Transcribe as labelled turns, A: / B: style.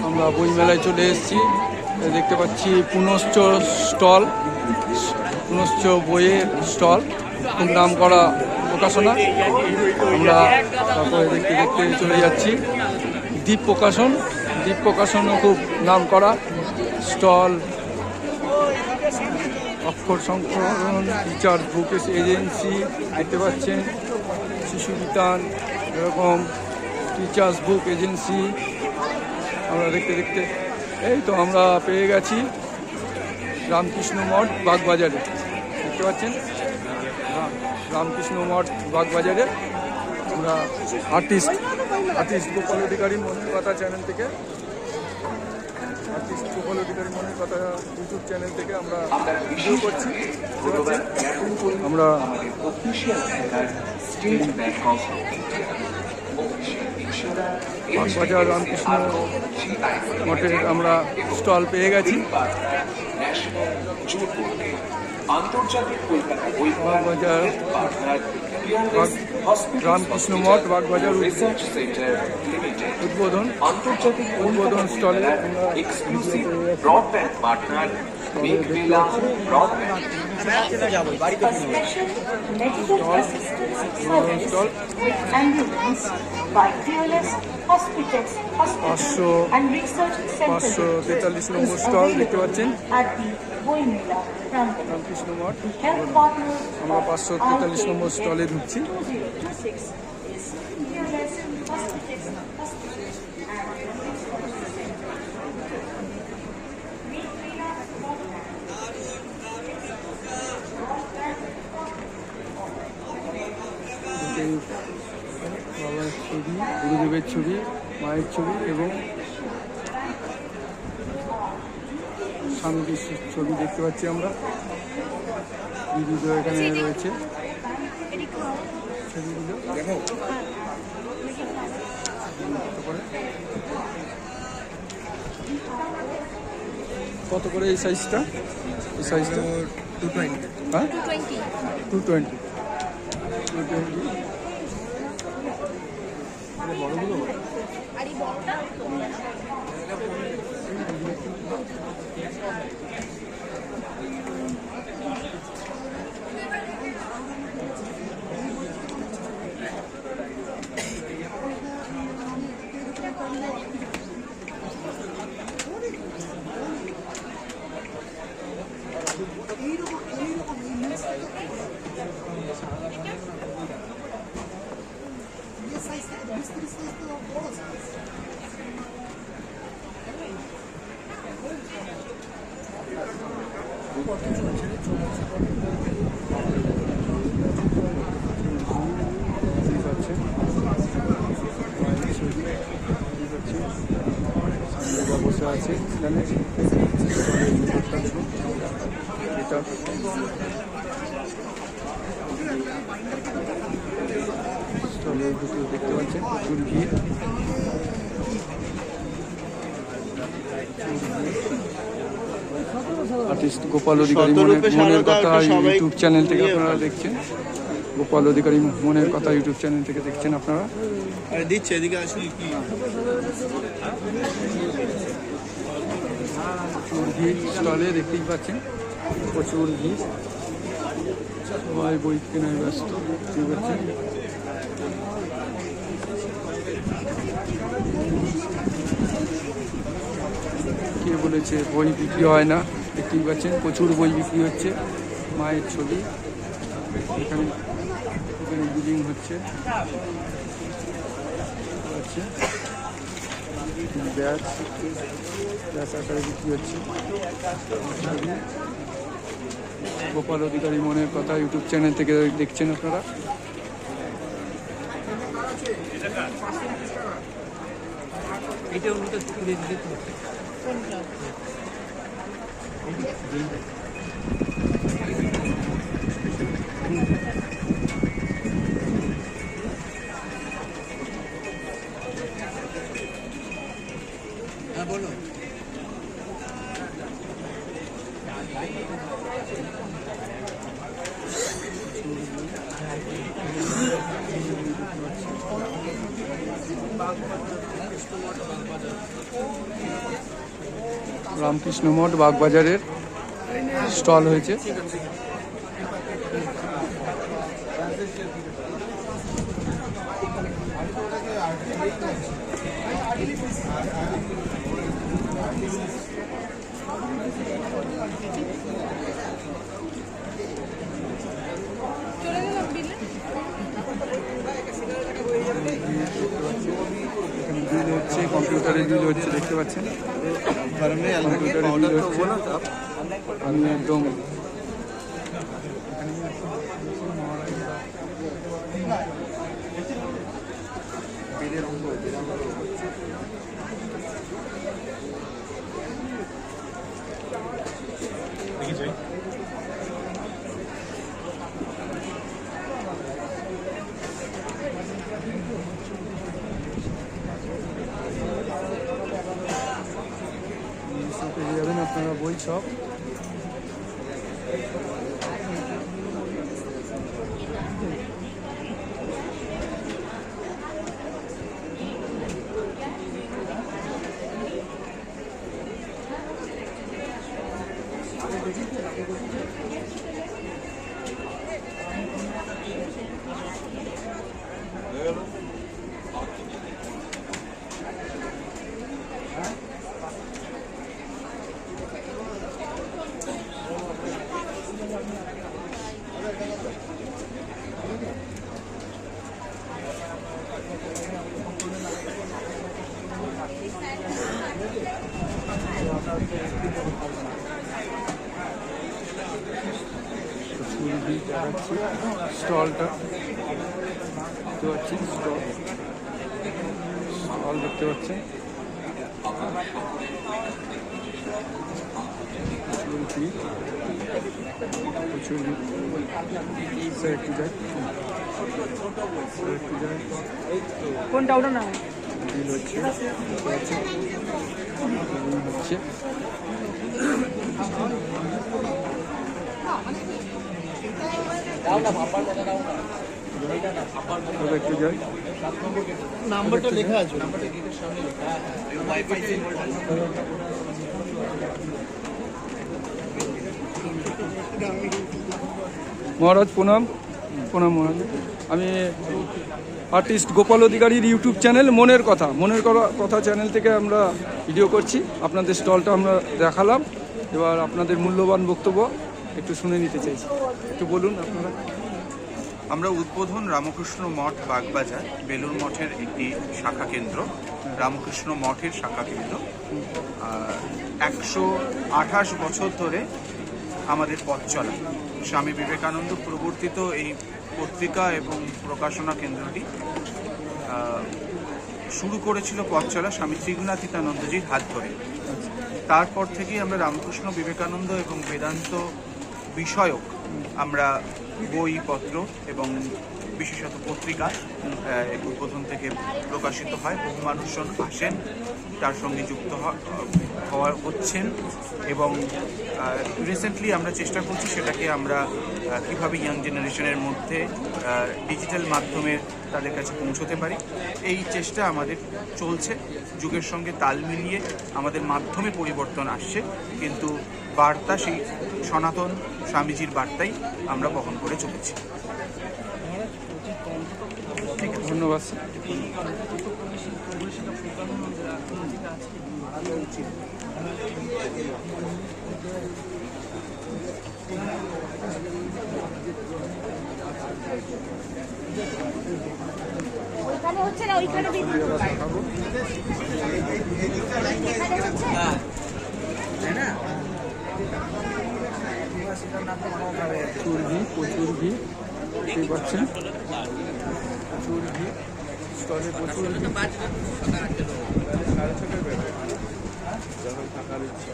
A: আমরা বইমেলায় চলে এসেছি। দেখতে পাচ্ছি পুনশ্চ স্টল, পুনশ্চ বইয়ের স্টল, খুব নাম করা প্রকাশনা। আমরা তারপরে দেখতে দেখতে চলে যাচ্ছি দ্বীপ প্রকাশন। দ্বীপ প্রকাশনও খুব নাম করা স্টল। অক্ষর সংকলন, টিচার বুক এজেন্সি দেখতে পাচ্ছেন, শিশু বিতান, এরকম টিচার্স বুক এজেন্সি। আমরা দেখতে দেখতে এই তো আমরা পেয়ে গেছি রামকৃষ্ণ মঠ বাগবাজারে। দেখতে পাচ্ছেন রামকৃষ্ণ মঠ বাগবাজারে। আমরা আর্টিস্ট গোপাল অধিকারী মনের কথা চ্যানেল থেকে, আর্টিস্ট গোপাল অধিকারী মনের কথা ইউটিউব চ্যানেল থেকে আমরা ভিডিও করছি। আমরা বাগবাজার রামকৃষ্ণ মঠের আমরা স্টল পেয়ে গেছি। বাগবাজার রামকৃষ্ণ মঠ বাগবাজার উদ্বোধন স্টলে স্টল 543 নম্বর স্টল দেখতে পাচ্ছেন রামকৃষ্ণ মঠ। আমরা 543 নম্বর স্টলে ঢুকছি। বাবার ছবি, গুরুদেবের ছবি, মায়ের ছবি এবং স্বামীজির ছবি দেখতে পাচ্ছি আমরা। দিদিও এখানে রয়েছে ছবিগুলো। কত করে এই সাইজটা? এই সাইজটা 220। হ্যাঁ 220। বড়গুলো বসে আছে এখানে। এটা স্টলের ভিতরে দেখতে পাচ্ছেন প্রচুর ভিড়। আর্টিস্ট গোপাল অধিকারী মনের কথা ইউটিউব চ্যানেল থেকে আপনারা দেখছেন। গোপাল অধিকারী মনের কথা ইউটিউব চ্যানেল থেকে দেখছেন আপনারা।
B: দিচ্ছে এদিকে আসলে কি
A: প্রচুর ভিড় স্টলে দেখতেই পাচ্ছেন, প্রচুর ভিড়। সবাই বই কেনায় ব্যস্ত দেখতেই পাচ্ছেন। কে বলেছে বই বিক্রি হয় না? দেখতেই পাচ্ছেন প্রচুর বই বিক্রি হচ্ছে। মায়ের ছবি এখানে বিলিং হচ্ছে। ব্যাচ আকারে বিক্রি হচ্ছে। গোপাল অধিকারী মনের কথা ইউটিউব চ্যানেল থেকে দেখছেন আপনারা।
B: হ্যাঁ বলো।
A: রামকৃষ্ণ মঠ বাগবাজারের স্টল হয়েছে। বিল হচ্ছে, কম্পিউটারের বিল হচ্ছে, দেখতে পাচ্ছেন কম্পিউটারের বিল হচ্ছে। আমি একদম পেয়ে যাবেন আপনারা বই সব। স্টলটা দেখতে পাচ্ছেন, স্টল দেখতে পাচ্ছেন। প্রচুর
C: কোনটা ওটা না
A: বিল হচ্ছে, হচ্ছে একটু যাই,
B: নাম্বারটা লেখা আছে।
A: মহারাজ প্রণাম। প্রণাম মহারাজ। আমি আর্টিস্ট গোপাল অধিকারীর ইউটিউব চ্যানেল মনের কথা চ্যানেল থেকে আমরা ভিডিও করছি। আপনাদের স্টলটা আমরা দেখালাম, এবার আপনাদের মূল্যবান বক্তব্য একটু শুনে নিতে চাইছি, একটু বলুন আপনারা।
D: আমরা উদ্বোধন রামকৃষ্ণ মঠ বাগবাজার, বেলুর মঠের একটি শাখা কেন্দ্র, রামকৃষ্ণ মঠের শাখা কেন্দ্র। 128 বছর ধরে আমাদের পথ চলা। স্বামী বিবেকানন্দ প্রবর্তিত এই পত্রিকা এবং প্রকাশনা কেন্দ্রটি শুরু করেছিল পথ চলা স্বামী ত্রিগুণাতীতানন্দজির হাত ধরে। তারপর থেকেই আমরা রামকৃষ্ণ, বিবেকানন্দ এবং বেদান্ত বিষয়ক আমরা বইপত্র এবং বিশেষত পত্রিকা উদ্বোধন থেকে প্রকাশিত হয়। বহু মানুষজন আসেন, তার সঙ্গে যুক্ত হচ্ছেন এবং রিসেন্টলি আমরা চেষ্টা করছি সেটাকে আমরা কীভাবে ইয়াং জেনারেশনের মধ্যে ডিজিটাল মাধ্যমে তাদের কাছে পৌঁছতে পারি, এই চেষ্টা আমাদের চলছে। যুগের সঙ্গে তাল মিলিয়ে আমাদের মাধ্যমে পরিবর্তন আসছে, কিন্তু বার্তা সেই সনাতন স্বামীজির বার্তাই আমরা বহন করে চলেছি।
A: ধন্যবাদ।
C: ওইখানে হচ্ছে না, ওইখানে
A: প্রচুর ভিড় দেখতে পাচ্ছেন, প্রচুর ভিড় স্টলে, প্রচুর থাকার ইচ্ছা।